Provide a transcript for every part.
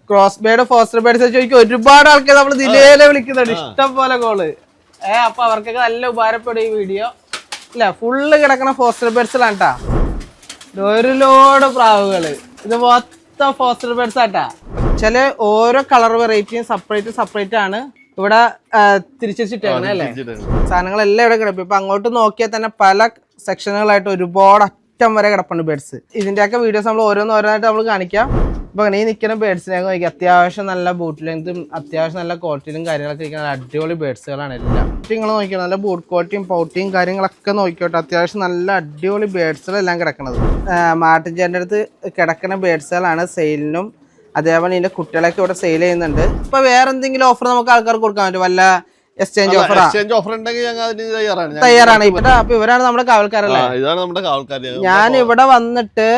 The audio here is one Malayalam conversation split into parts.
ക്രോസ് ബേഡ് ഫോസ്റ്റർ ബേഡ്സ് ചോദിക്കും ഒരുപാട് ആൾക്കാർ നമ്മൾ ദിലേലെ വിളിക്കുന്നുണ്ട് ഇഷ്ടം പോലെ കോള്. അപ്പൊ അവർക്കൊക്കെ നല്ല ഉപകാരപ്പെടും ഈ വീഡിയോ. ഇല്ല ഫുള്ള് കിടക്കണ ഫോസ്റ്റർ ബേഡ്സിലാണ് കേട്ടാ. ഒരു ലോഡ് പ്രാവുകള്. ഇത് മൊത്തം ഫോസ്റ്റർ ബേഡ്സ് ആട്ടാ. ചില ഓരോ കളർ വെറൈറ്റിയും സെപ്പറേറ്റ് ആണ് ഇവിടെ തിരിച്ചിട്ടേക്കണേ അല്ലേ. സാധനങ്ങളെല്ലാം ഇവിടെ കിടക്കും. ഇപ്പൊ അങ്ങോട്ട് നോക്കിയാൽ തന്നെ പല സെക്ഷനുകളായിട്ട് ഒരുപാട് അറ്റം വരെ കിടപ്പുണ്ട് ബേഡ്സ്. ഇതിന്റെയൊക്കെ വീഡിയോസ് നമ്മൾ ഓരോന്നായിട്ട് നമ്മൾ കാണിക്കാം. ഇപ്പൊ ഈ നിൽക്കുന്ന ബേഡ്സിനെ നോക്കി അത്യാവശ്യം നല്ല ബൂട്ട് ലെങ്തും അത്യാവശ്യം നല്ല ക്വാളിറ്റിയിലും കാര്യങ്ങളൊക്കെ ഇരിക്കുന്ന അടിപൊളി ബേഡ്സുകളാണ് എല്ലാം. നിങ്ങൾ നോക്കിയോ നല്ല ബൂട്ട് ക്വാളിറ്റിയും പൗട്ടിയും കാര്യങ്ങളൊക്കെ നോക്കിയോട്ടെ. അത്യാവശ്യം നല്ല അടിപൊളി ബേഡ്സുകളെല്ലാം കിടക്കുന്നത്. മാർട്ടിൻചേട്ടൻ്റെ അടുത്ത് കിടക്കുന്ന ബേഡ്സുകളാണ് സെയിലിനും. അതേപോലെ ഇതിന്റെ കുട്ടികളൊക്കെ ഇവിടെ സെയിൽ ചെയ്യുന്നുണ്ട്. ഇപ്പൊ വേറെ എന്തെങ്കിലും ഓഫർ നമുക്ക് ആൾക്കാർക്ക് കൊടുക്കാൻ പറ്റും? വല്ല എക്സ്ചേഞ്ച് ഓഫർ തയ്യാറാണ്. അപ്പൊ ഇവരാണ് നമ്മുടെ കാവൽക്കാരല്ലേ? ഞാൻ ഇവിടെ വന്നിട്ട്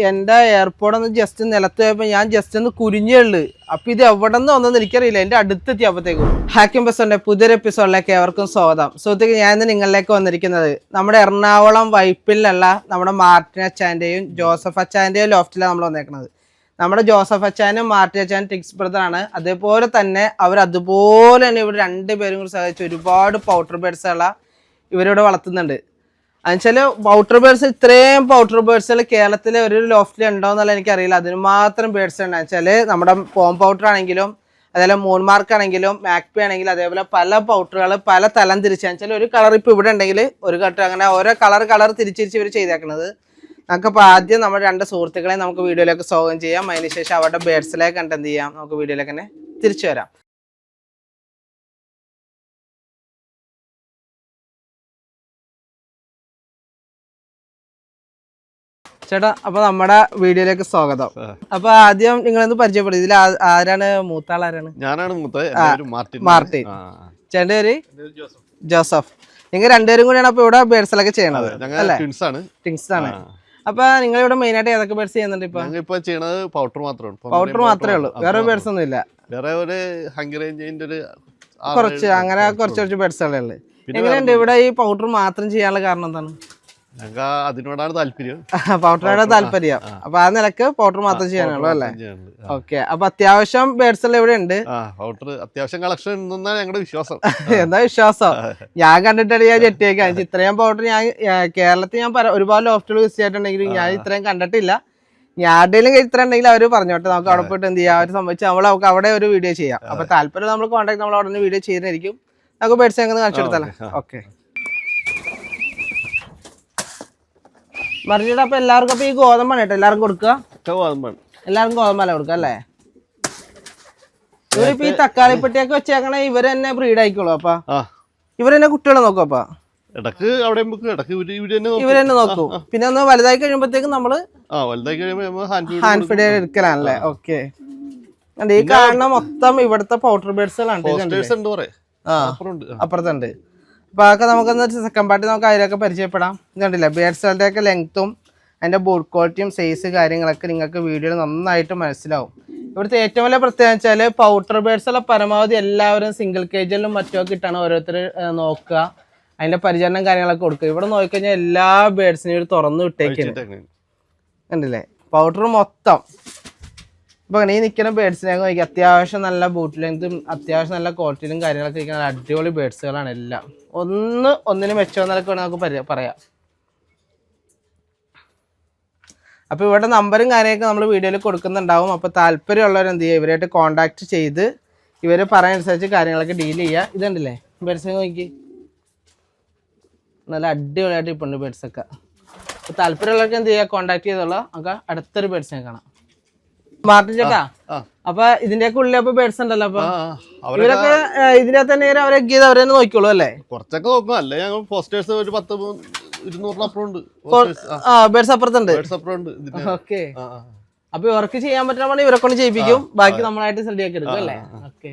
എന്റെ എയർപോർട്ട് ഒന്ന് ജസ്റ്റ് നിലത്ത് പോയപ്പോ ഞാൻ ജസ്റ്റ് ഒന്ന് കുരിഞ്ഞുള്ളു. അപ്പൊ ഇത് എവിടെ നിന്ന് വന്നെന്ന് എനിക്കറിയില്ല. എന്റെ അടുത്തെത്തിയപ്പോഴത്തേക്കും ഹാക്കിംഗ് ബസ്സിന്റെ പുതിയൊരു എപ്പിസോഡിലേക്ക് ഏവർക്കും സ്വാഗതം. സുഹൃത്തുക്കൾ, ഞാൻ ഇന്ന് നിങ്ങളിലേക്ക് വന്നിരിക്കുന്നത് നമ്മുടെ എറണാകുളം വൈപ്പിലുള്ള നമ്മുടെ മാർട്ടിൻ അച്ചാന്റെയും ജോസഫ് അച്ചാന്റെയും ലോഫ്റ്റിലാണ് നമ്മൾ വന്നേക്കുന്നത്. നമ്മുടെ ജോസഫ് അച്ചാനും മാർട്ടിൻ അച്ചാനും ടിക്സ് ബ്രദറാണ്. അതേപോലെ തന്നെ അതുപോലെ തന്നെ ഇവർ രണ്ടുപേരും കൂടി സഹായിച്ച് ഒരുപാട് പൗട്ടർ ബേഡ്സുകള ഇവരിവിടെ വളർത്തുന്നുണ്ട്. എന്നുവെച്ചാൽ പൗട്ടർ ബേഡ്സ് ഇത്രയും പൗട്ടർ ബേഡ്സുകൾ കേരളത്തിലെ ഒരു ലോഫ്റ്റിൽ ഉണ്ടോ എന്നുള്ള എനിക്കറിയില്ല. അതിന് മാത്രം ബേഡ്സ് ഉണ്ട്. വെച്ചാൽ നമ്മുടെ പോം പൗട്ടർ ആണെങ്കിലും അതേപോലെ മൂൺമാർക്ക് ആണെങ്കിലും മാക്പി ആണെങ്കിലും അതേപോലെ പല പൗട്ടറുകൾ പല തലം തിരിച്ചാൽ വെച്ചാൽ ഒരു കളർ ഇപ്പോൾ ഇവിടെ ഉണ്ടെങ്കിൽ ഒരു കട്ട് അങ്ങനെ ഓരോ കളർ തിരിച്ചിരിച്ച് ഇവർ ചെയ്തേക്കുന്നത്. നമുക്കിപ്പോൾ ആദ്യം നമ്മുടെ രണ്ട് സുഹൃത്തുക്കളെ നമുക്ക് വീഡിയോയിലേക്ക് സ്വാഗതം ചെയ്യാം. അതിനുശേഷം അവരുടെ ബേഡ്സിലേക്ക് കണ്ട് എന്ത് ചെയ്യാം, നമുക്ക് വീഡിയോയിലേക്ക് തന്നെ തിരിച്ചു വരാം. ചേട്ടാ, അപ്പൊ നമ്മുടെ വീഡിയോയിലേക്ക് സ്വാഗതം. അപ്പൊ ആദ്യം നിങ്ങളൊന്ന് പരിചയപ്പെടും. ഇതിൽ ആരാണ് മൂത്താൾ? ആരാണ്? ഞാനാണ് മാർട്ടിൻ. ചേട്ടൻ്റെ പേര് ജോസഫ്. നിങ്ങൾ രണ്ടുപേരും കൂടിയാണ് അപ്പൊ ഇവിടെ ബേഡ്സിലൊക്കെ ചെയ്യണത് അല്ലേ? ടിങ്സ് ആണ്. അപ്പൊ നിങ്ങൾ ഇവിടെ മെയിൻ ആയിട്ട് ഏതൊക്കെ ബേഡ്സ് ചെയ്യുന്നുണ്ട്? ഇപ്പൊ ചെയ്യണത് പൗട്ടർ മാത്രമേ ഉള്ളൂ, വേറെ ബേഡ്സ് ഒന്നും ഇല്ല? വേറെ ഒരു ഹംഗറേഞ്ചിന്റെ കുറച്ച് ബേഡ്സുകളേ ഉള്ളു. എങ്ങനെയുണ്ട് ഇവിടെ ഈ പൗഡർ മാത്രം ചെയ്യാനുള്ള കാരണം എന്താണ്? അതിനോടാണ് താല്പര്യം. പൗഡറിനോട് താല്പര്യം. അപ്പൊ ആ നിലക്ക് പൗഡർ മാത്രം ചെയ്യാനുള്ളൂ അല്ലേ? ഓക്കെ. അപ്പൊ അത്യാവശ്യം ബേഡ്സ് എല്ലാം ഇവിടെ ഉണ്ട്. അത്യാവശ്യം കളക്ഷൻ ഉണ്ടെന്നാണ് ഞങ്ങളുടെ വിശ്വാസം. എന്താ വിശ്വാസം? ഞാൻ കണ്ടിട്ടാണ് ഞാൻ ചെട്ടിയേക്കാം. ഇത്രയും പൗഡർ ഞാൻ കേരളത്തിൽ ഞാൻ ഒരുപാട് ലോഫ്റ്റുകൾ വിസിറ്റ് ചെയ്തിട്ടുണ്ടെങ്കിലും ഞാൻ ഇത്രയും കണ്ടിട്ടില്ല. ഞാൻ ആരുടെയും ഇത്ര ഉണ്ടെങ്കിൽ അവര് പറഞ്ഞോട്ടെ, നമുക്ക് അവിടെ പോയിട്ട് എന്ത് ചെയ്യാം, അവർ സംബന്ധിച്ച് നമുക്ക് അവിടെ ഒരു വീഡിയോ ചെയ്യാം. അപ്പൊ താല്പര്യം നമ്മൾ കോൺടാക്ട് നമ്മൾ അവിടെ നിന്ന് വീഡിയോ ചെയ്യുന്നതായിരിക്കും. നമുക്ക് ബേഡ്സ് എങ്ങനെ കാണിച്ചു കൊടുത്താലേ? ഓക്കെ. മറിച്ചിട്ട് അപ്പൊ എല്ലാവർക്കും അപ്പൊ ഈ ഗോതമ്പാണ് കേട്ടോ എല്ലാവർക്കും കൊടുക്കുക? എല്ലാവർക്കും ഗോതമ്പല്ല കൊടുക്കുക അല്ലേ? ഇവരിപ്പോ ഈ തക്കാളിപ്പെട്ടിയൊക്കെ വെച്ചേക്കണ ഇവര് തന്നെ ബ്രീഡ് ആയിക്കോളൂ. അപ്പൊ ഇവര് തന്നെ കുട്ടികളെ നോക്കും? അപ്പൊ ഇവര് തന്നെ നോക്കും. പിന്നെ ഒന്ന് വലുതായി കഴിയുമ്പോഴത്തേക്കും നമ്മള് ഹാൻഡ് ഫീഡ് എടുക്കലാണല്ലേ? ഓക്കെ. ഈ കാണുന്ന മൊത്തം ഇവിടുത്തെ പൗഡർ ബേഡ്സുകളാണ്. അപ്പുറത്തുണ്ട്. അപ്പൊ അതൊക്കെ നമുക്കൊന്ന് സെക്കൻഡ് പാർട്ടി നമുക്ക് അതിലൊക്കെ പരിചയപ്പെടാം. ഇതുണ്ടല്ലേ ബേഡ്സുകളുടെ ഒക്കെ ലെങ്ത്തും അതിന്റെ ബോഡ് ക്വാളിറ്റിയും സൈസ് കാര്യങ്ങളൊക്കെ നിങ്ങൾക്ക് വീഡിയോയിൽ നന്നായിട്ട് മനസ്സിലാവും. ഇവിടുത്തെ ഏറ്റവും വലിയ പ്രത്യേകത വെച്ചാൽ പൗഡർ ബേഡ്സുള്ള പരമാവധി എല്ലാവരും സിംഗിൾ കേജിലും മറ്റൊക്കെ ഇട്ടാണ് ഓരോരുത്തർ നോക്കുക. അതിന്റെ പരിചരണം കാര്യങ്ങളൊക്കെ കൊടുക്കുക. ഇവിടെ നോക്കിക്കഴിഞ്ഞാൽ എല്ലാ ബേഡ്സിനും ഇവർ തുറന്നു വിട്ടേക്കാണ്. കണ്ടില്ലേ പൗഡർ മൊത്തം. ഇപ്പൊ ഈ നിൽക്കുന്ന ബേഡ്സിനെ നോക്കി അത്യാവശ്യം നല്ല ബൂട്ട് ലെങ്തും അത്യാവശ്യം നല്ല ക്വാളിറ്റിയിലും കാര്യങ്ങളൊക്കെ ഇരിക്കുന്ന അടിപൊളി ബേഡ്സുകളാണ് എല്ലാം. ഒന്നിനും മെച്ചമെന്നൊക്കെ നമുക്ക് പറയാം. അപ്പൊ ഇവിടെ നമ്പറും കാര്യമൊക്കെ നമ്മൾ വീഡിയോയിൽ കൊടുക്കുന്നുണ്ടാവും. അപ്പൊ താല്പര്യമുള്ളവർ എന്ത് ചെയ്യുക, ഇവരായിട്ട് കോണ്ടാക്ട് ചെയ്ത് ഇവര് പറയുന്നതനുസരിച്ച് കാര്യങ്ങളൊക്കെ ഡീൽ ചെയ്യുക. ഇതുണ്ടല്ലേ ബേഡ്സ് നോക്കി നല്ല അടിപൊളിയായിട്ട് ഇപ്പൊ ഉണ്ട് ബേഡ്സൊക്കെ. അപ്പൊ താല്പര്യമുള്ളവർക്ക് എന്ത് ചെയ്യുക, കോണ്ടാക്ട് ചെയ്തോളാം. നമുക്ക് അടുത്തൊരു ബേഡ്സിനെ കാണാം. മാർട്ടിൻ ചേട്ടാ, അപ്പൊ ഇതിന്റെയൊക്കെ ഉള്ളിൽ അപ്പൊ ബേഡ്സ് ഉണ്ടല്ലോ, അപ്പൊ ഇവരൊക്കെ ഇതിന്റെ തന്നെ അവരൊക്കെ അവരെ നോക്കിക്കോളൂ അല്ലേ? കുറച്ചൊക്കെ നോക്കും. അല്ലേ ഞങ്ങൾ പോസ്റ്റേഴ്സ് ഒരു 200-അപ്പുറമുണ്ട് ബേഡ്സ് അപ്പുറത്തുണ്ട്. ഓക്കെ. അപ്പൊ ഇവർക്ക് ചെയ്യാൻ പറ്റുന്ന ഇവരെ കൊണ്ട് ചെയ്യിപ്പിക്കും, ബാക്കി നമ്മളായിട്ട് റെഡിയാക്കി എടുക്കും അല്ലേ? ഓക്കെ.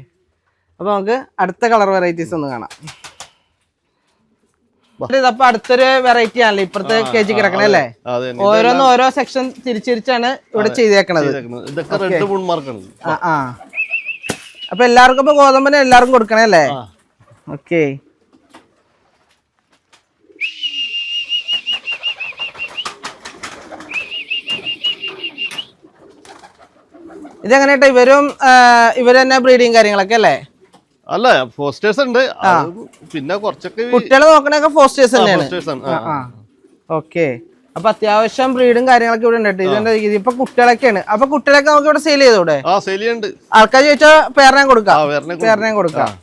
അപ്പൊ നമുക്ക് അടുത്ത കളർ വെറൈറ്റീസ് ഒന്ന് കാണാം. ഇതപ്പൊ അടുത്തൊരു വെറൈറ്റി ആണല്ലോ ഇപ്പുറത്തെ കേജി കിടക്കണേ അല്ലേ? ഓരോന്നും ഓരോ സെക്ഷൻ തിരിച്ചാണ് ഇവിടെ ചെയ്തേക്കണത്. അപ്പൊ എല്ലാവർക്കും ഇപ്പൊ ഗോതമ്പനെ എല്ലാവർക്കും കൊടുക്കണേ അല്ലേ? ഓക്കെ. ഇതെങ്ങനെയാ ഇവരും ഇവര് തന്നെ ബ്രീഡിങ് കാര്യങ്ങളൊക്കെ അല്ലേ? അല്ല ഫോസ്റ്റേഴ്സ് ഉണ്ട്, പിന്നെ കുറച്ചൊക്കെ കുട്ടികളെ നോക്കണൊക്കെ ഫോസ്റ്റേഴ്സ് തന്നെയാണ്. ഓക്കെ, അപ്പൊ അത്യാവശ്യം ബ്രീഡും കാര്യങ്ങളൊക്കെ ഇവിടെ ഉണ്ട്. ഇതിന്റെ ഇപ്പൊ കുട്ടികളൊക്കെയാണ്. അപ്പൊ കുട്ടികളൊക്കെ നമുക്ക് ഇവിടെ സെയിൽ ചെയ്തൂടെ? ആൾക്കാർ ചോദിച്ചാൽ പേരനെയും കൊടുക്കാം.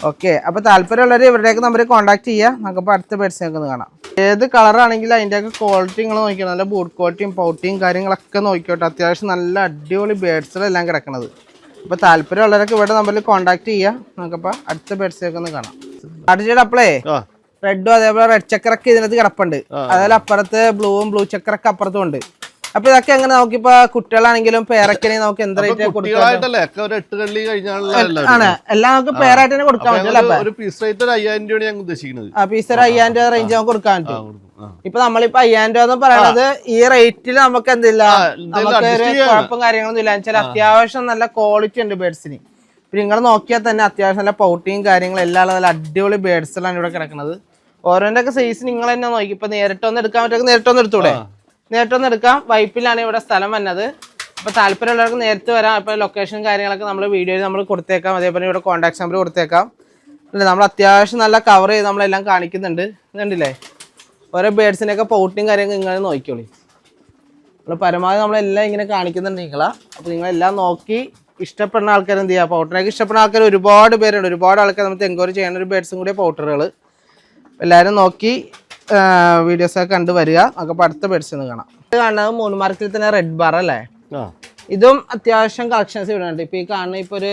ഓക്കെ, അപ്പൊ താല്പര്യമുള്ളവർ ഇവരുടെയൊക്കെ നമ്പർ കോൺടാക്ട് ചെയ്യുക. നമുക്കപ്പോൾ അടുത്ത ബേഡ്സിനൊക്കെ ഒന്ന് കാണാം. ഏത് കളറാണെങ്കിലും അതിൻ്റെയൊക്കെ ക്വാളിറ്റി നിങ്ങൾ നോക്കിയാൽ നല്ല ബൂട്ട് ക്വാളിറ്റിയും പൗട്ടിയും കാര്യങ്ങളൊക്കെ നോക്കിയോട്ടെ. അത്യാവശ്യം നല്ല അടിപൊളി ബേഡ്സുകളെല്ലാം കിടക്കുന്നത്. അപ്പോൾ താല്പര്യമുള്ളവരൊക്കെ ഇവിടെ നമ്പറിൽ കോൺടാക്ട് ചെയ്യുക. നമുക്കപ്പോൾ അടുത്ത ബേഡ്സിനൊക്കെ ഒന്ന് കാണാം. അടുത്ത അപ്പളേ റെഡും അതേപോലെ റെഡ് ചക്കറൊക്കെ ഇതിനകത്ത് കിടപ്പുണ്ട്. അതേപോലെ അപ്പുറത്ത് ബ്ലൂ ചക്കറൊക്കെ അപ്പുറത്തും ഉണ്ട്. അപ്പൊ ഇതൊക്കെ എങ്ങനെ നോക്കിപ്പോ കുട്ടികളാണെങ്കിലും പേരക്കനെയും നമുക്ക് എന്ത് റേറ്റ് ആണ് എല്ലാം നമുക്ക് പേരായിട്ട് തന്നെ കൊടുക്കാൻ പറ്റും. പീസ് റേറ്റ് 5000 രൂപയാണ് ഞാൻ ഉദ്ദേശിക്കുന്നത്. പീസ് 5000 രൂപ റേഞ്ച് നമുക്ക് കൊടുക്കാൻ പറ്റും. ഇപ്പൊ നമ്മളിപ്പോ 5000 രൂപ എന്ന് പറയുന്നത് ഈ റേറ്റിൽ നമുക്ക് എന്തില്ല, നമുക്ക് ഒരു കുഴപ്പം കാര്യങ്ങളൊന്നും ഇല്ല. വെച്ചാൽ അത്യാവശ്യം നല്ല ക്വാളിറ്റി ഉണ്ട് ബേഡ്സിന്. ഇപ്പൊ നിങ്ങൾ നോക്കിയാൽ തന്നെ അത്യാവശ്യം നല്ല പൗട്ടിയും കാര്യങ്ങളും എല്ലാം നല്ല അടിപൊളി ബേഡ്സിലാണ് ഇവിടെ കിടക്കുന്നത്. ഓരോന്റെ ഒക്കെ സൈസ് നിങ്ങൾ തന്നെ നോക്കി. ഇപ്പൊ നേരിട്ടൊന്നും എടുക്കാൻ പറ്റുമെങ്കിൽ നേരിട്ടൊന്നും എടുത്തൂടെ? നേരിട്ടൊന്ന് എടുക്കാം. വൈപ്പിലാണ് ഇവിടെ സ്ഥലം വന്നത്. അപ്പോൾ താല്പര്യമുള്ളവർക്ക് നേരത്തെ വരാം. ഇപ്പോൾ ലൊക്കേഷൻ കാര്യങ്ങളൊക്കെ നമ്മൾ വീഡിയോയിൽ നമ്മൾ കൊടുത്തേക്കാം. അതേപോലെ ഇവിടെ കോൺടാക്ട് നമ്പർ കൊടുത്തേക്കാം. അല്ലേ, നമ്മൾ അത്യാവശ്യം നല്ല കവർ ചെയ്ത് നമ്മളെല്ലാം കാണിക്കുന്നുണ്ട്. ഇതുണ്ടല്ലേ ഓരോ ബേഡ്സിൻ്റെയൊക്കെ പൗട്ടിയും കാര്യങ്ങൾ നിങ്ങൾ നോക്കിക്കോളി. നമ്മൾ പരമാവധി നമ്മളെല്ലാം ഇങ്ങനെ കാണിക്കുന്നുണ്ട് നിങ്ങളാ. അപ്പോൾ നിങ്ങളെല്ലാം നോക്കി ഇഷ്ടപ്പെടുന്ന ആൾക്കാർ എന്ത് ചെയ്യുക, പൗട്ടറിനൊക്കെ ഇഷ്ടപ്പെടുന്ന ആൾക്കാർ ഒരുപാട് പേരുണ്ട്. ഒരുപാട് ആൾക്കാർ നമുക്ക് എൻക്വയറി ചെയ്യുന്ന ഒരു ബേഡ്സും കൂടിയ പൗട്ടറുകൾ. എല്ലാവരും നോക്കി വീഡിയോസൊക്കെ കണ്ടു വരിക. നമുക്ക് അടുത്ത ബേഡ്സ് ഒന്ന് കാണാം. ഇത് കാണുന്നത് മൂന്ന് മാർക്കിൽ തന്നെ റെഡ് ബാർ അല്ലേ? ഇതും അത്യാവശ്യം കളക്ഷൻസ് ഇവിടെ ഉണ്ട്. ഇപ്പൊ ഈ കാണുന്ന ഇപ്പൊ ഒരു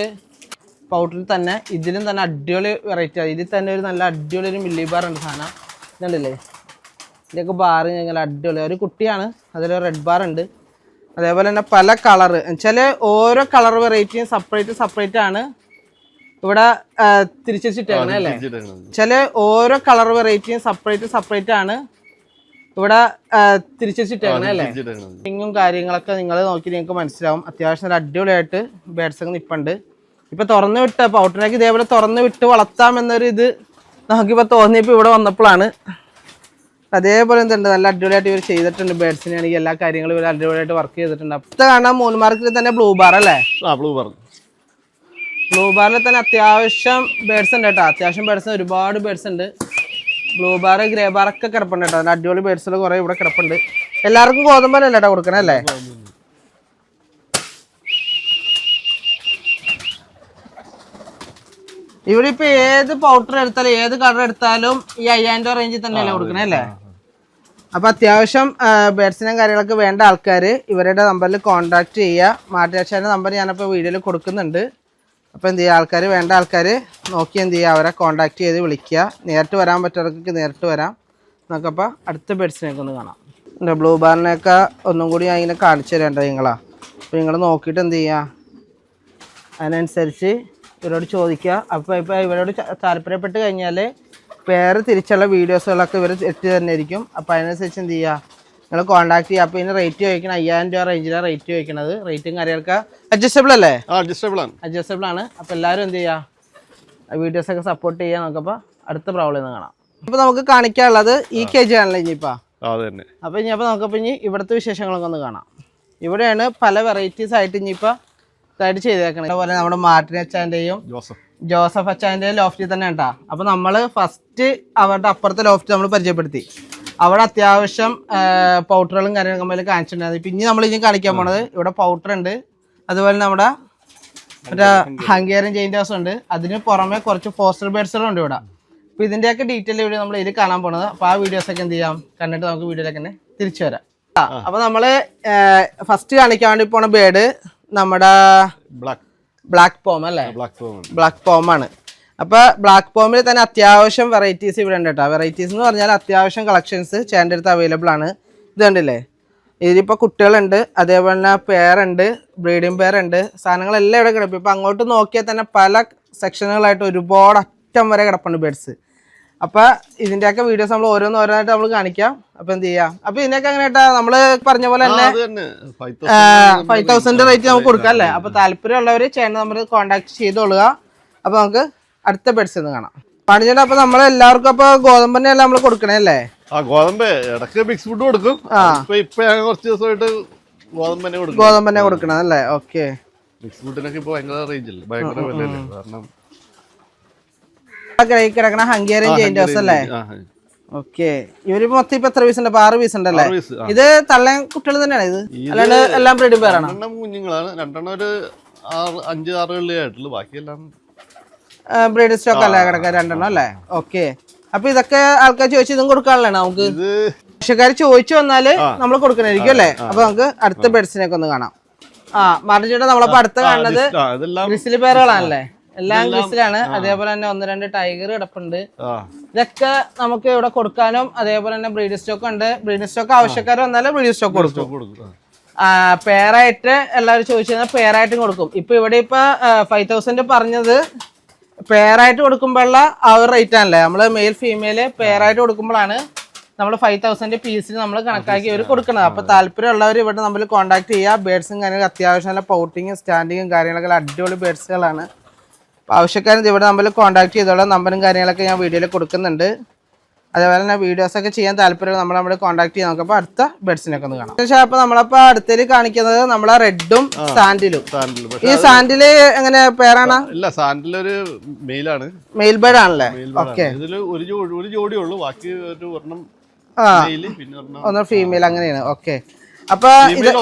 പൗഡറിൽ തന്നെ ഇതിലും തന്നെ അടിപൊളി വെറൈറ്റി ആണ്. ഇതിൽ തന്നെ ഒരു നല്ല അടിപൊളി ഒരു മില്ലി ബാർ ഉണ്ട് സാധനം. ഇതുണ്ടല്ലേ, ഇതിൻ്റെയൊക്കെ ബാർ ഞങ്ങൾ അടിപൊളി ഒരു കുട്ടിയാണ്. അതിൽ റെഡ് ബാർ ഉണ്ട്. അതേപോലെ തന്നെ പല കളറ് വെച്ചാൽ ഓരോ കളർ വെറൈറ്റിയും സെപ്പറേറ്റ് ആണ് ഇവിടെ തിരിച്ചിട്ടേക്കണേ അല്ലേ? ചില ഓരോ കളർ വെറൈറ്റിയും സെപ്പറേറ്റ് ആണ് ഇവിടെ തിരിച്ചിട്ടേക്കണേ അല്ലേ? ഇങ്ങും കാര്യങ്ങളൊക്കെ നിങ്ങൾ നോക്കി നിങ്ങൾക്ക് മനസ്സിലാവും. അത്യാവശ്യം നല്ല അടിപൊളിയായിട്ട് ബേഡ്സ് ഒക്കെ നിൽപ്പുണ്ട്. ഇപ്പൊ തുറന്നു വിട്ട് പൗട്ടറിനൊക്കെ ഇതേപോലെ തുറന്നു വിട്ട് വളർത്താം എന്നൊരു ഇത് നമുക്കിപ്പോൾ തോന്നിയപ്പോൾ ഇവിടെ വന്നപ്പോഴാണ്. അതേപോലെ എന്തുണ്ട് നല്ല അടിപൊളിയായിട്ട് ഇവർ ചെയ്തിട്ടുണ്ട്. ബേഡ്സിനാണെങ്കിൽ എല്ലാ കാര്യങ്ങളും ഇവർ അടിപൊളിയായിട്ട് വർക്ക് ചെയ്തിട്ടുണ്ട്. അപ്പത്തെ കാണാൻ മൂന്ന് മാർക്കിൽ തന്നെ ബ്ലൂ ബാർ അല്ലേ? ബ്ലൂ ബാറിൽ തന്നെ അത്യാവശ്യം ബേഡ്സ് ഉണ്ട് കേട്ടോ. അത്യാവശ്യം ബേഡ്സ് ഒരുപാട് ബേഡ്സ് ഉണ്ട്. ബ്ലൂ ബാർ ഗ്രേ ബാറൊക്കെ കിടപ്പുണ്ട് കേട്ടോ. അതിന് അടിപൊളി ബേഡ്സുകൾ കുറേ ഇവിടെ കിടപ്പുണ്ട്. എല്ലാവർക്കും ഗോതമ്പല്ലേ കേട്ടോ കൊടുക്കണേ അല്ലേ? ഇവിടെ ഇപ്പൊ ഏത് പൗഡർ എടുത്താലും ഏത് കളർ എടുത്താലും ഈ 5000 രൂപ റേഞ്ചിൽ തന്നെയല്ലേ കൊടുക്കണേ അല്ലേ? അപ്പൊ അത്യാവശ്യം ബേഡ്സിനും കാര്യങ്ങളൊക്കെ വേണ്ട ആൾക്കാർ ഇവരുടെ നമ്പറിൽ കോൺടാക്ട് ചെയ്യുക. മാട്ടിയാച്ചാൻ്റെ നമ്പർ ഞാനിപ്പോൾ വീഡിയോയിൽ കൊടുക്കുന്നുണ്ട്. അപ്പോൾ എന്ത് ചെയ്യുക, ആൾക്കാർ വേണ്ട ആൾക്കാർ നോക്കി എന്ത് ചെയ്യുക, അവരെ കോൺടാക്ട് ചെയ്ത് വിളിക്കുക. നേരിട്ട് വരാൻ പറ്റുന്നവർക്ക് നേരിട്ട് വരാം. നമുക്കപ്പോൾ അടുത്ത ബേഡ്സിനെയൊക്കെ ഒന്ന് കാണാം. ബ്ലൂ ബാറിനെയൊക്കെ ഒന്നും കൂടി ഞാൻ ഇങ്ങനെ കാണിച്ചു തരേണ്ടത് നിങ്ങളാ. അപ്പോൾ നിങ്ങൾ നോക്കിയിട്ട് എന്ത് ചെയ്യുക, അതിനനുസരിച്ച് ഇവരോട് ചോദിക്കുക. അപ്പോൾ ഇപ്പോൾ ഇവരോട് താല്പര്യപ്പെട്ട് കഴിഞ്ഞാൽ പേര് തിരിച്ചുള്ള വീഡിയോസുകളൊക്കെ ഇവർ എത്തി തന്നെയായിരിക്കും. അപ്പോൾ അതിനനുസരിച്ച് എന്ത് ചെയ്യുക, നിങ്ങൾ കോൺടാക്ട് ചെയ്യുക. അപ്പോൾ ഇതിന് റേറ്റ് ചോദിക്കണം 5000 രൂപ റേഞ്ചിലാണ് റേറ്റ് ചോദിക്കുന്നത്. റേറ്റും കാര്യങ്ങളൊക്കെ അഡ്ജസ്റ്റബിൾ അല്ലേ? അഡ്ജസ്റ്റബിൾ ആണ്. അപ്പോൾ എല്ലാവരും എന്ത് ചെയ്യുക, വീഡിയോസൊക്കെ സപ്പോർട്ട് ചെയ്യുക. നമുക്കപ്പോൾ അടുത്ത പ്രോബ്ലം ഒന്ന് കാണാം. ഇപ്പോൾ നമുക്ക് കാണിക്കാനുള്ളത് ഈ KG ആണല്ലോ ഇനിയിപ്പോൾ. അപ്പോൾ ഇനിയിപ്പോൾ നമുക്കപ്പോൾ ഇനി ഇവിടുത്തെ വിശേഷങ്ങളൊക്കെ ഒന്ന് കാണാം. ഇവിടെയാണ് പല വെറൈറ്റീസ് ആയിട്ട് ഇനിയിപ്പോൾ ഇതായിട്ട് ചെയ്തേക്കണം. അതുപോലെ നമ്മുടെ മാർട്ടിൻ അച്ചാൻ്റെയും ജോസഫ് അച്ചാൻ്റെയും ലോഫ്റ്റിൽ തന്നെ കേട്ടോ. അപ്പോൾ നമ്മൾ ഫസ്റ്റ് അവരുടെ അപ്പുറത്തെ ലോഫ്റ്റ് നമ്മൾ പരിചയപ്പെടുത്തി. അവിടെ അത്യാവശ്യം പൗഡറുകളും കാര്യങ്ങളൊക്കെ നമ്മൾ കാണിച്ചിട്ടുണ്ടായിരുന്നു. പിന്നെ നമ്മൾ ഇനി കാണിക്കാൻ പോണത് ഇവിടെ പൗഡർ ഉണ്ട്. അതുപോലെ നമ്മുടെ മറ്റേ ഹംഗേറിയൻ ജെയിൻ്റ് ഹൗസ് ഉണ്ട്. അതിന് പുറമെ കുറച്ച് ഫോസ്റ്റർ ബേഡ്സുകളുണ്ട് ഇവിടെ. അപ്പോൾ ഇതിൻ്റെയൊക്കെ ഡീറ്റെയിൽ വീഡിയോ നമ്മൾ ഇതിൽ കാണാൻ പോണത്. അപ്പോൾ ആ വീഡിയോസൊക്കെ എന്ത് ചെയ്യാം, കണ്ടിട്ട് നമുക്ക് വീഡിയോയിലേക്ക് തന്നെ തിരിച്ചു വരാം. അപ്പോൾ നമ്മൾ ഫസ്റ്റ് കാണിക്കാൻ വേണ്ടി പോണ ബേഡ് നമ്മുടെ ബ്ലാക്ക് പോം അല്ലേ? ബ്ലാക്ക് പോം ആണ്. അപ്പോൾ ബ്ലാക്ക് പോമിൽ തന്നെ അത്യാവശ്യം വെറൈറ്റീസ് ഇവിടെ ഉണ്ട് കേട്ടോ. വെറൈറ്റീസ് എന്ന് പറഞ്ഞാൽ അത്യാവശ്യം കളക്ഷൻസ് ചേട്ടൻ്റെ അടുത്ത് അവൈലബിൾ ആണ്. ഇത് കണ്ടില്ലേ, ഇതിലിപ്പോൾ കുട്ടികളുണ്ട്, അതേപോലെ തന്നെ പേരുണ്ട്, ബ്രീഡിംഗ് പേരുണ്ട്, സാധനങ്ങളെല്ലാം ഇവിടെ കിടക്കും. ഇപ്പോൾ അങ്ങോട്ട് നോക്കിയാൽ തന്നെ പല സെക്ഷനുകളായിട്ട് ഒരുപാട് അറ്റം വരെ കിടപ്പുണ്ട് ബേഡ്സ്. അപ്പോൾ ഇതിൻ്റെയൊക്കെ വീഡിയോസ് നമ്മൾ ഓരോന്നായിട്ട് നമ്മൾ കാണിക്കാം. അപ്പോൾ എന്ത് ചെയ്യാം, അപ്പോൾ ഇതിനൊക്കെ അങ്ങനെ കേട്ടാ നമ്മൾ പറഞ്ഞ പോലെ തന്നെ 5000 റേറ്റ് നമുക്ക് കൊടുക്കാം അല്ലേ? അപ്പോൾ താല്പര്യമുള്ളവർ ചേട്ടൻ നമ്മൾ കോൺടാക്ട് ചെയ്തോളുക. അപ്പോൾ നമുക്ക് അടുത്ത ബേഡ്സ് ഒന്ന് കാണാം. പണിച്ചേട്ടാ, അപ്പോൾ നമ്മൾ എല്ലാവർക്കും അപ്പോൾ ഗോതമ്പ് തന്നെയല്ല നമ്മൾ കൊടുക്കണേ അല്ലേ? ഗോതമ്പ് ഇടയ്ക്ക് മിക്സ് ഫുഡ് കൊടുക്കും. ഇപ്പൊ കുറച്ച് ദിവസമായിട്ട് ഗോതമ്പ് തന്നെ കൊടുക്കണം അല്ലേ? ഓക്കെ. മിക്സ് ഫുഡിനൊക്കെ ഇപ്പൊ ഭയങ്കര റേഞ്ച് അല്ലേ, ഭയങ്കര വിലയല്ലേ. കാരണം കിടക്കണ ഹംഗേറിയൻ ജെയിൻഡേഴ്സ് അല്ലേ? ഓക്കെ. ഇവര് മൊത്തം ഇപ്പൊ എത്ര പീസ് ഉണ്ട്? 6 പീസ് ഉണ്ടല്ലേ? ഇത് തള്ളൻ കുട്ടികൾ തന്നെയാണ് ഇത്, അല്ലാണ്ട് എല്ലാം ബ്രീഡിംഗ് പേരാണ്? 2 കുഞ്ഞുങ്ങളാണ്, 2 ഒരു 5-6 ആയിട്ടുള്ളൂ, ബാക്കിയെല്ലാം ബ്രീഡ് സ്റ്റോക്ക് അല്ലേ കിടക്കാൻ 2 അല്ലേ? ഓക്കെ. അപ്പൊ ഇതൊക്കെ ആൾക്കാർ ചോദിച്ചു ഇതും കൊടുക്കാനുള്ളതാണ് നമുക്ക്. പക്ഷക്കാർ ചോദിച്ചു വന്നാല് നമ്മൾ കൊടുക്കണായിരിക്കും അല്ലേ? അപ്പൊ നമുക്ക് അടുത്ത ബെഡ്സിനൊക്കെ ഒന്ന് കാണാം. മറിച്ചിട്ട് നമ്മളപ്പോ അടുത്ത് കാണുന്നത് ഗ്രിസിലി പേറുകളാണല്ലേ? എല്ലാം ഗ്രിസിലാണ്. അതേപോലെ തന്നെ 1-2 ടൈഗർ കിടപ്പുണ്ട്. ഇതൊക്കെ നമുക്ക് ഇവിടെ കൊടുക്കാനും അതേപോലെ തന്നെ ബ്രീഡ് സ്റ്റോക്ക് ഉണ്ട്. ബ്രീഡ് സ്റ്റോക്ക് ആവശ്യക്കാർ വന്നാലും ബ്രീഡ് സ്റ്റോക്ക് കൊടുക്കും. പേരായിട്ട് എല്ലാവരും ചോദിച്ചു കഴിഞ്ഞാൽ പേരായിട്ടും കൊടുക്കും. ഇപ്പൊ ഇവിടെ ഇപ്പൊ 5000 പറഞ്ഞത് പേരായിട്ട് കൊടുക്കുമ്പോഴുള്ള ആ ഒരു റേറ്റ് ആണല്ലേ? നമ്മള് മെയിൽ ഫീമെയില് പേരായിട്ട് കൊടുക്കുമ്പോഴാണ് നമ്മൾ 5000 പീസിന് നമ്മൾ കണക്കാക്കി അവർ കൊടുക്കുന്നത്. അപ്പൊ താല്പര്യമുള്ളവർ ഇവിടെ നമ്മൾ കോൺടാക്ട് ചെയ്യുക. ബേഡ്സും കാര്യങ്ങളൊക്കെ അത്യാവശ്യം നല്ല പൗട്ടിങ്ങും സ്റ്റാൻഡിങ്ങും കാര്യങ്ങളൊക്കെ അടിപൊളി ബേഡ്സുകളാണ്. അപ്പോൾ ആവശ്യക്കാരും ഇവിടെ നമ്മൾ കോൺടാക്ട് ചെയ്തോളാം. നമ്പറും കാര്യങ്ങളൊക്കെ ഞാൻ വീഡിയോയിൽ കൊടുക്കുന്നുണ്ട്. അതേപോലെ തന്നെ വീഡിയോസൊക്കെ ചെയ്യാൻ താല്പര്യം നമ്മൾ കോൺടാക്ട് ചെയ്യാൻ നോക്കുമ്പോൾ അടുത്ത ബെഡ്സിനൊക്കെ ഒന്ന് കാണാം. പക്ഷേ അപ്പൊ നമ്മളപ്പോ അടുത്തേക്ക് കാണിക്കുന്നത് നമ്മളെ റെഡും സാൻഡിലും. ഈ സാൻഡില് എങ്ങനെ പേരാണ്? ഇല്ല, സാൻഡിൽ ഒരു മെയിലാണ്, മെയിൽ ബേർഡ് ആണല്ലേ? ഓക്കെ. ഇതില് ഒരു ജോഡി ഉള്ളൂ, ബാക്കി ഒരു ഒരെണ്ണം ഒന്ന് ഫീമെയിൽ അങ്ങനെയാണ്. ഓക്കെ. അപ്പൊ ഫീമെയിൽ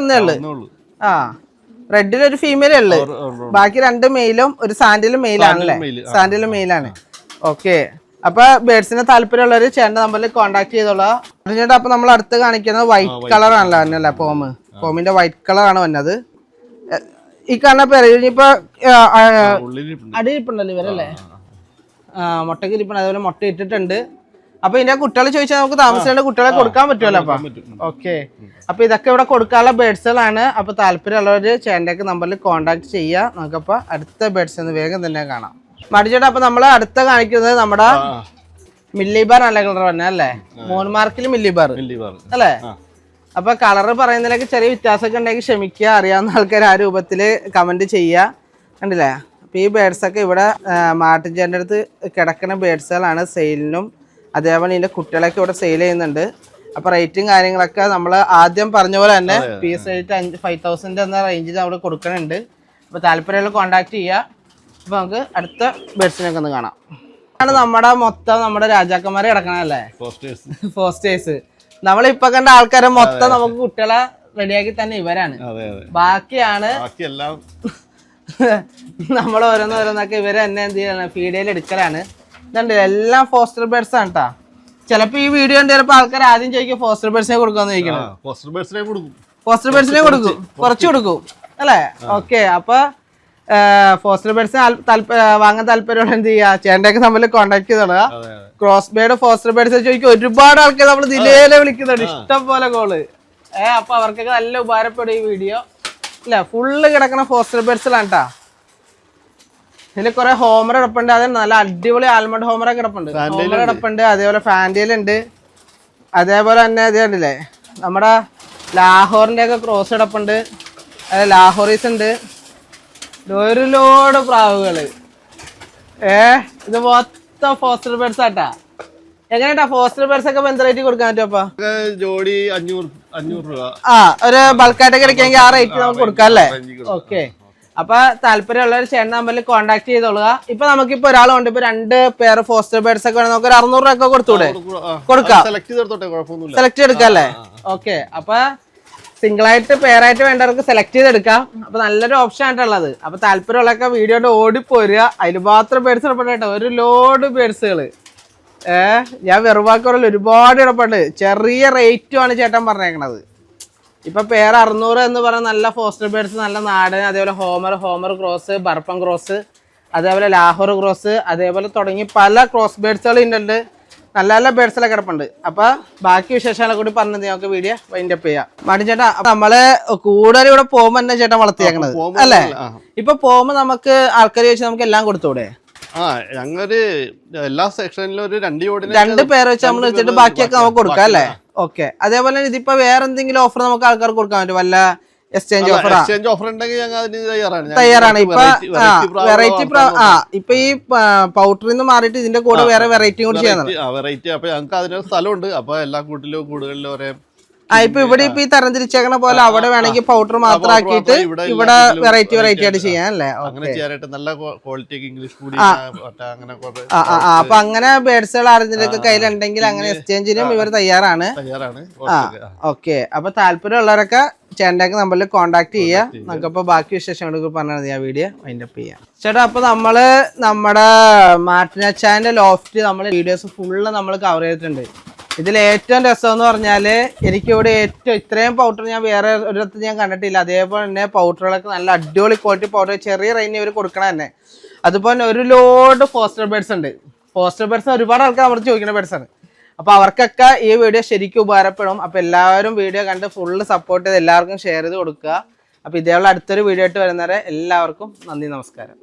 ഒന്നേ ഉള്ളു. റെഡിൽ ഒരു ഫീമെയിൽ ഉള്ളു, ബാക്കി 2 മെയിലും ഒരു സാൻഡിലും മെയിലാണല്ലേ? സാൻഡിലും മെയിലാണ്. ഓക്കെ. അപ്പൊ ബേഡ്സിന് താല്പര്യമുള്ളവര് ചേട്ടന്റെ നമ്പറിൽ കോൺടാക്ട് ചെയ്തോളാം. ചേട്ടാ അപ്പൊ നമ്മൾ അടുത്ത് കാണിക്കുന്നത് വൈറ്റ് കളർ ആണല്ലോ വന്നല്ലേ? പോമിന്റെ വൈറ്റ് കളർ ആണ് വന്നത്. ഈ കാണുന്ന പേര് ഇനിയിപ്പോ അടിയിരിപ്പുണ്ടല്ലോ ഇവരല്ലേ? മുട്ടക്ക് ഇരിപ്പുണ്ട്, അതേപോലെ മുട്ട ഇട്ടിട്ടുണ്ട്. അപ്പൊ ഇതിന്റെ കുട്ടികളെ ചോദിച്ചാൽ നമുക്ക് താമസിക്കേണ്ട കുട്ടികളെ കൊടുക്കാൻ പറ്റുമല്ലോ? അപ്പൊ ഓക്കെ. അപ്പൊ ഇതൊക്കെ ഇവിടെ കൊടുക്കാനുള്ള ബേഡ്സുകളാണ്. അപ്പൊ താല്പര്യമുള്ളവര് ചേട്ടന്റെ നമ്പറിൽ കോൺടാക്ട് ചെയ്യുക. നമുക്കപ്പോ അടുത്ത ബേഡ്സ് ഒന്ന് വേഗം തന്നെ കാണാം. മടിച്ചേട്ടാ അപ്പൊ നമ്മള് അടുത്ത കാണിക്കുന്നത് നമ്മുടെ മില്ലിബാർ നല്ല കളർ തന്നെ അല്ലേ? മോൺമാർക്കിൽ മില്ലിബാർ അല്ലേ? അപ്പൊ കളറ് പറയുന്നതിലൊക്കെ ചെറിയ വ്യത്യാസമൊക്കെ ഉണ്ടെങ്കിൽ ക്ഷമിക്കുക. അറിയാവുന്ന ആൾക്കാർ ആ രൂപത്തില് കമന്റ് ചെയ്യുക. കണ്ടില്ലേ? അപ്പൊ ഈ ബേഡ്സ് ഒക്കെ ഇവിടെ മാട്ടിച്ചേന്റെ അടുത്ത് കിടക്കുന്ന ബേഡ്സുകളാണ് സെയിലിനും. അതേപോലെ ഇതിന്റെ കുട്ടികളൊക്കെ ഇവിടെ സെയിൽ ചെയ്യുന്നുണ്ട്. അപ്പൊ റേറ്റും കാര്യങ്ങളൊക്കെ നമ്മൾ ആദ്യം പറഞ്ഞ പോലെ തന്നെ പീസ് റേറ്റ് 5000 എന്ന റേഞ്ചിൽ നമ്മൾ കൊടുക്കുന്നുണ്ട്. അപ്പൊ താല്പര്യമുള്ള കോൺടാക്ട് ചെയ്യുക. അപ്പൊ നമുക്ക് അടുത്ത ബെഡ്സിനൊക്കെ ഒന്ന് കാണാം. നമ്മുടെ രാജാക്കന്മാരെ കിടക്കണല്ലേ? ഫോസ്റ്റേഴ്സ്. നമ്മളിപ്പൊ കണ്ട ആൾക്കാരെ മൊത്തം നമുക്ക് കുട്ടികളെ റെഡിയാക്കി തന്നെ ഇവരാണ്. ബാക്കിയാണ് നമ്മൾ ഓരോന്നോരോന്നൊക്കെ ഇവര് തന്നെ എന്ത് ചെയ്യണം, ഫീഡയിൽ എടുക്കലാണ്. ഇതുണ്ട് എല്ലാം ഫോസ്റ്റർ ബേഡ്സ് ആണ് കേട്ടാ. ചിലപ്പോ ഈ വീഡിയോ ഉണ്ട് ചിലപ്പോ ആൾക്കാർ ആദ്യം ചോദിക്കും ഫോസ്റ്റർ ബേഡ്സിനെ കൊടുക്കാന്ന് ചോദിക്കണം. ഫോസ്റ്റർ ബേഡ്സിനെ കൊടുക്കും, കുറച്ച് കൊടുക്കും അല്ലേ? ഓക്കെ. അപ്പൊ ഫോസ്റ്റർ ബേഡ്സിന് വാങ്ങാൻ താല്പര്യമുള്ള എന്ത് ചെയ്യാ, ചേട്ടന്റെ തമ്മിൽ കോൺടാക്ട് ചെയ്തോളുക. ക്രോസ് ബേഡ് ഫോസ്റ്റർ ബേഡ്സ് ചോദിക്കും. ഒരുപാട് ആൾക്കാർ നമ്മൾ ദിലേലെ വിളിക്കുന്നുണ്ട്, ഇഷ്ടം പോലെ കോള്. അപ്പൊ അവർക്കൊക്കെ നല്ല ഉപകാരപ്പെടും ഈ വീഡിയോ. ഇല്ല, ഫുള്ള് കിടക്കണ ഫോസ്റ്റർ ബേഡ്സിലാണ് കേട്ടാ. ഇതിൽ കുറെ ഹോമർ കിടപ്പുണ്ട്. അത് നല്ല അടിപൊളി ആൽമണ്ട് ഹോമറൊക്കെ കിടപ്പുണ്ട്. ഹോമർ കിടപ്പുണ്ട്, അതേപോലെ ഫാൻഡിയലുണ്ട്. അതേപോലെ തന്നെ ഇത് കണ്ടില്ലേ നമ്മുടെ ലാഹോറിന്റെ ഒക്കെ ക്രോസ് കിടപ്പുണ്ട്. അതെ, ലാഹോറീസ് ഉണ്ട്. ഒരു ലോഡ് പ്രാവുകള്. ഇത് മൊത്തം ഫോസ്റ്റർ ബേഡ്സ് ആട്ടാ. എങ്ങനെയാ ഫോസ്റ്റർ ബേഡ്സ് ഒക്കെ എന്ത് റേറ്റ് കൊടുക്കാൻ പറ്റും? ജോഡി 500 രൂപ. ഒരു ബൾക്കായിട്ടൊക്കെ എടുക്കുകയെങ്കിൽ ആ റേറ്റ് നമുക്ക് കൊടുക്കാം അല്ലേ? ഓക്കെ. അപ്പൊ താല്പര്യമുള്ളവർ ചേട്ടൻ നമ്പറിൽ കോൺടാക്ട് ചെയ്തോളുക. ഇപ്പൊ നമുക്കിപ്പോ ഒരാളുണ്ട്, ഇപ്പൊ 2 പേർ ഫോസ്റ്റർ ബേഡ്സ് ഒക്കെ വേണം, നമുക്ക് 600 രൂപ ഒക്കെ കൊടുത്തൂടെ? കൊടുക്കാം, സെലക്ട് എടുക്കാം അല്ലേ? ഓക്കെ. അപ്പൊ സിംഗിൾ ആയിട്ട് പേരായിട്ട് വേണ്ടവർക്ക് സെലക്ട് ചെയ്തെടുക്കാം. അപ്പൊ നല്ലൊരു ഓപ്ഷൻ ആയിട്ടുള്ളത്. അപ്പൊ താല്പര്യമുള്ളൊക്കെ വീഡിയോയുടെ ഓടിപ്പോരുക. അതിൽ മാത്രം ബേഡ്സ് ഇടപെട കേട്ടോ, ഒരു ലോഡ് ബേഡ്സുകള്. ഞാൻ വെറുവാക്കുറല്ല, ഒരുപാട് ഇടപെട്ട് ചെറിയ റേറ്റുമാണ് ചേട്ടൻ പറഞ്ഞേക്കണത്. ഇപ്പൊ പേര് 600 എന്ന് പറഞ്ഞ നല്ല ഫോസ്റ്റർ ബേഡ്സ്, നല്ല നാടൻ, അതേപോലെ ഹോമർ ക്രോസ്, ബർപ്പൻ ക്രോസ്, അതേപോലെ ലാഹോർ ക്രോസ്, അതേപോലെ തുടങ്ങി പല ക്രോസ് ബേഡ്സുകൾ ഉണ്ട്. നല്ല നല്ല ബേഡ്സിലൊക്കെ കിടപ്പുണ്ട്. അപ്പൊ ബാക്കി വിശേഷങ്ങളെ കൂടി പറഞ്ഞത് നമുക്ക് വീഡിയോ വൈൻഡ് അപ്പ് ചെയ്യാം. മടി ചേട്ടാ, നമ്മള് കൂടുതൽ ഇവിടെ പോകുമ്പോ തന്നെ ചേട്ടൻ വളർത്തിയേക്കണത് അല്ലേ? ഇപ്പൊ പോകുമ്പോ നമുക്ക് ആൾക്കാർ ചോദിച്ചാൽ നമുക്ക് എല്ലാം കൊടുത്തൂടെ? ഞങ്ങളൊരു എല്ലാ സെക്ഷനിലും ഒരു 2 പേര് വെച്ച് നമ്മൾ വെച്ചിട്ട് ബാക്കിയൊക്കെ നമുക്ക് കൊടുക്കാം അല്ലേ? ഓക്കെ. അതേപോലെ ഇതിപ്പോ വേറെ എന്തെങ്കിലും ഓഫർ നമുക്ക് ആൾക്കാർക്ക് കൊടുക്കാൻ പറ്റും? വല്ല എക്സ്ചേഞ്ച് ഓഫർ ഉണ്ടെങ്കിൽ തയ്യാറാണ്. ഇപ്പൊ വെറൈറ്റി ഇപ്പൊ ഈ പൗട്ടറിന്ന് മാറിയിട്ട് ഇതിന്റെ കൂടെ വേറെ വെറൈറ്റി കൂടി ചെയ്യുന്നത്. വെറൈറ്റി അപ്പൊ ഞങ്ങൾക്ക് അതിനൊരു സ്ഥലമുണ്ട്. അപ്പൊ എല്ലാ കൂടുതലും ഒരേ ഇപ്പൊ ഇവിടെ ഇപ്പൊ ഈ തരംതിരിച്ചേക്കണ പോലെ അവിടെ വേണമെങ്കിൽ പൗഡർ മാത്രം ആക്കിയിട്ട് ഇവിടെ വെറൈറ്റി ആയിട്ട് ചെയ്യാൻ അല്ലേ? അങ്ങനെ ചെയ്യാനായിട്ട് നല്ല ക്വാളിറ്റി ഇംഗ്ലീഷ് കൂടി അങ്ങനെ അപ്പൊ അങ്ങനെ ബേഡ്സുകൾ ആരെങ്കിലൊക്കെ കയ്യിലുണ്ടെങ്കിൽ അങ്ങനെ എക്സ്ചേഞ്ചിനും ഇവർ തയ്യാറാണ്. ഓക്കെ, അപ്പൊ താല്പര്യമുള്ളവരൊക്കെ ചേട്ടൻ്റെ നമ്പറിൽ കോൺടാക്ട് ചെയ്യുക. നമുക്കപ്പോ ബാക്കി വിശേഷങ്ങളൊക്കെ പറഞ്ഞാൽ ഞാൻ വീഡിയോ വൈൻഡപ്പ് ചെയ്യാം. ചേട്ടാ, അപ്പൊ നമ്മള് നമ്മുടെ മാർട്ടിനച്ചാന്റെ ലോഫ്റ്റ് നമ്മള് വീഡിയോസ് ഫുള്ള് നമ്മൾ കവർ ചെയ്തിട്ടുണ്ട്. ഇതിൽ ഏറ്റവും രസം എന്ന് പറഞ്ഞാല് എനിക്കിവിടെ ഇത്രയും പൗഡർ ഞാൻ വേറെ ഒരിടത്ത് ഞാൻ കണ്ടിട്ടില്ല. അതേപോലെ തന്നെ പൗഡറുകളൊക്കെ നല്ല അടിപൊളി ക്വാളിറ്റി പൗഡർ ചെറിയ റേഞ്ചിന് ഇവർ കൊടുക്കണ തന്നെ. അതുപോലെ ഒരു ലോഡ് ഫോസ്റ്റർ ബേഡ്സ് ഉണ്ട്. ഫോസ്റ്റർ ബേഡ്സ് ഒരുപാട് ആൾക്കാർ അവർ ചോദിക്കുന്ന ബേഡ്സ് ആണ്. അപ്പൊ അവർക്കൊക്കെ ഈ വീഡിയോ ശരിക്കും ഉപകാരപ്പെടും. അപ്പൊ എല്ലാവരും വീഡിയോ കണ്ട് ഫുള്ള് സപ്പോർട്ട് ചെയ്ത് എല്ലാവർക്കും ഷെയർ ചെയ്ത് കൊടുക്കുക. അപ്പൊ ഇതേപോലെ അടുത്തൊരു വീഡിയോ ആയിട്ട് വരുന്നവരെ എല്ലാവർക്കും നന്ദി, നമസ്കാരം.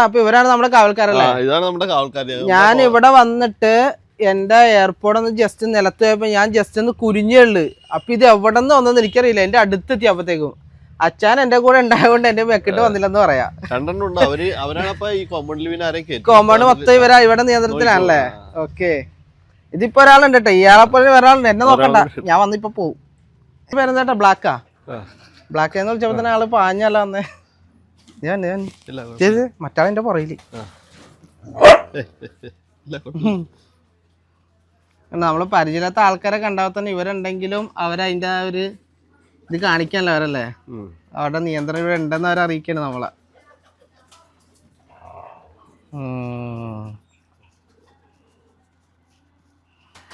അപ്പൊ ഇവരാണ് നമ്മുടെ കാവൽക്കാരല്ലേ? ഇതാണ് നമ്മുടെ കാവൽക്കാർ. ഞാൻ ഇവിടെ വന്നിട്ട് എന്റെ എയർപോർട്ട് ഒന്ന് ജസ്റ്റ് നിലത്ത് പോയപ്പോ ഞാൻ ജസ്റ്റ് ഒന്ന് കുരിഞ്ഞുള്ളു. അപ്പൊ ഇത് എവിടെ നിന്ന് വന്നെന്ന് എനിക്കറിയില്ല. എന്റെ അടുത്തെത്തിയപ്പോഴത്തേക്കും അച്ഛൻ എന്റെ കൂടെ ഉണ്ടായതുകൊണ്ട് എന്റെ മെക്കിട്ട് വന്നില്ലെന്ന് പറയാം. കോമ്പൗണ്ട് മൊത്തം ഇവിടെ നിയന്ത്രണത്തിലാണല്ലേ? ഓക്കെ, ഇതിപ്പോ ഒരാളുണ്ട് കേട്ടോ. ഇയാളെ പോലെ ഒരാളുണ്ട്. എന്നെ നോക്കണ്ട, ഞാൻ വന്നിപ്പോ പോവും. പേരെന്താ? ബ്ലാക്കാ? ബ്ലാക്ക് എന്ന് വിളിച്ചപ്പോ തന്നെ ആള് പാഞ്ഞല്ല വന്നേ. മറ്റാളെന്റെ പുറയില് നമ്മള് പരിചയമില്ലാത്ത ആൾക്കാരെ കണ്ടാൽ തന്നെ ഇവരുണ്ടെങ്കിലും അവരതിന്റെ ആ ഒരു ഇത് കാണിക്കാനല്ലോ അവരല്ലേ? അവിടെ നിയന്ത്രണം ഇവിടെ ഉണ്ടെന്ന് അവരെ അറിയിക്കാണ് നമ്മളെ.